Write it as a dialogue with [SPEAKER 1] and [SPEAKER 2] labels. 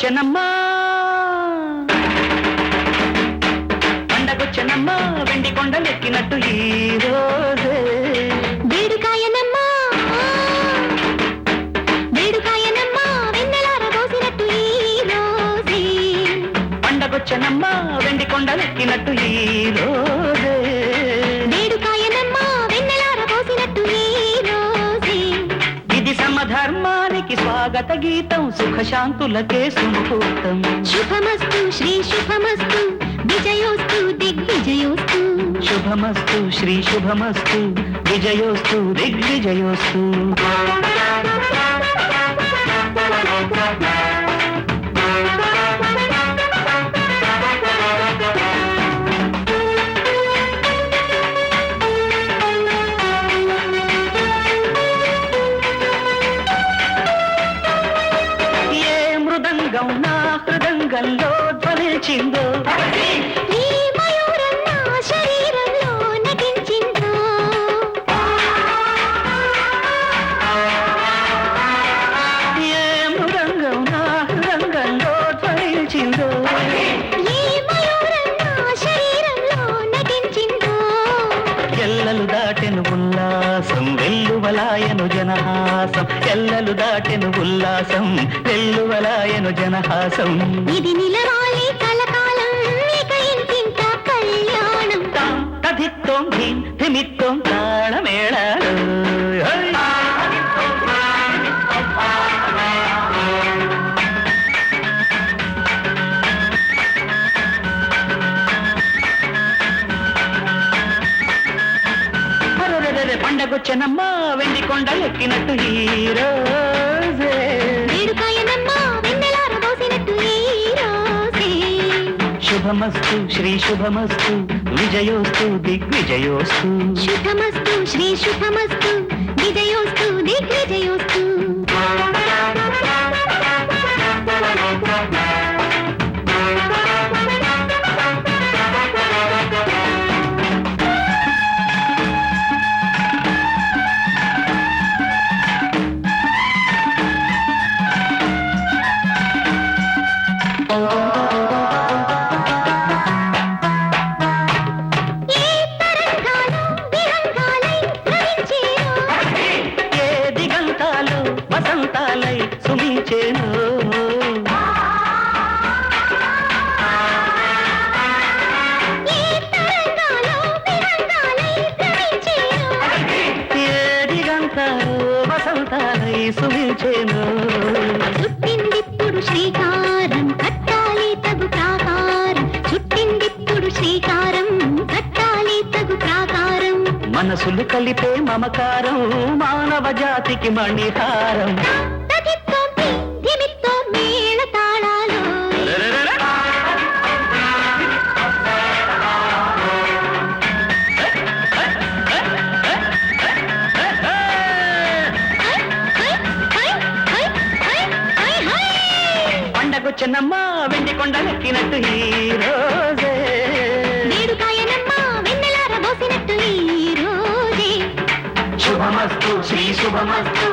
[SPEAKER 1] పండగొచ్చెనమ్మా పండగొచ్చెనమ్మా వెండి కొండలెక్కినట్టు ఈ రోజే
[SPEAKER 2] వేడుకాయనమ్మా వేడుకాయనమ్మా వెన్నెలారబోసినట్టు ఈ రోజే
[SPEAKER 1] పండగొచ్చెనమ్మా వెండి కొండలెక్కినట్టు ఈ రోజే
[SPEAKER 2] వేడుకాయనమ్మా వెన్నెలారబోసినట్టు ఈ రోజే
[SPEAKER 1] ఇది సమధర్మానికి స్వాగత గీతం సుఖశాంతులకే సుముహూర్తం
[SPEAKER 2] శుభమస్తు శ్రీ శుభమస్తు విజయోస్తు దిగ్విజయోస్తు
[SPEAKER 1] శుభమస్తు శ్రీ శుభమస్తు విజయోస్తు దిగ్విజయోస్తు ఏ మృదంగం నా హృదంగంలో ధ్వనించిందో
[SPEAKER 2] ఈ మయూరం నా శరీరంలో నటించిందో
[SPEAKER 1] ఏ మృదంగం నా హృదంగంలో ధ్వనించిందో
[SPEAKER 2] ఈ మయూరం నా శరీరంలో నటించిందో
[SPEAKER 1] ఎల్లలు దాటెను ఉల్లాసం వెల్లువలాయను జనహాసం ఎల్లలు దాటెను ఉల్లాసం వెల్లువలాయను జనహాసం
[SPEAKER 2] ఇది నిలవాలి కలకాలం ఇక ఇంటింత కళ్యాణం
[SPEAKER 1] తాం తధిత్తోం ధీం ధిమిత్తోం తాళమేళాలు హై! అరెరెరెరె, పండగొచ్చెనమ్మా వెండి కొండలెక్కినట్టు ఈ రోజే
[SPEAKER 2] వేడుకాయనమ్మా వెన్నెలారబోసినట్టు ఈ రోజే
[SPEAKER 1] శుభమస్తు శ్రీ శుభమస్తు విజయోస్తు దిగ్విజయోస్తు
[SPEAKER 2] శుభమస్తు శ్రీ శుభమస్తు విజయోస్తు దిగ్విజయోస్తు ఏ తరంగాలు విహంగాలై ప్రవహించేనో
[SPEAKER 1] ఏ దిగంతాలు వసంతాలై సుమించేను
[SPEAKER 2] ఏ తరంగాలు విహంగాలై ప్రవహించేనో
[SPEAKER 1] ఏ దిగంతాలు వసంతాలై సుమించేను
[SPEAKER 2] చుట్టిందిప్పుడు శ్రీకారం కట్టాలి తగు ప్రాకారం చుట్టిందిప్పుడు శ్రీకారం కట్టాలి తగు ప్రాకారం
[SPEAKER 1] మనసులు కలిపే మమకారం మానవ జాతికి మణిహారం
[SPEAKER 2] తదిత్తో ధిమిత్తో మేళ తాళాలు హై హై హై హై హై హై హై
[SPEAKER 1] పండగొచ్చెనమ్మా వెండి కొండలెక్కినట్టు ఈ రోజే
[SPEAKER 2] వేడుకాయనమ్మా వెన్నెలారబోసినట్టు ఈ రోజే
[SPEAKER 1] శుభమస్తు శ్రీ శుభమస్తు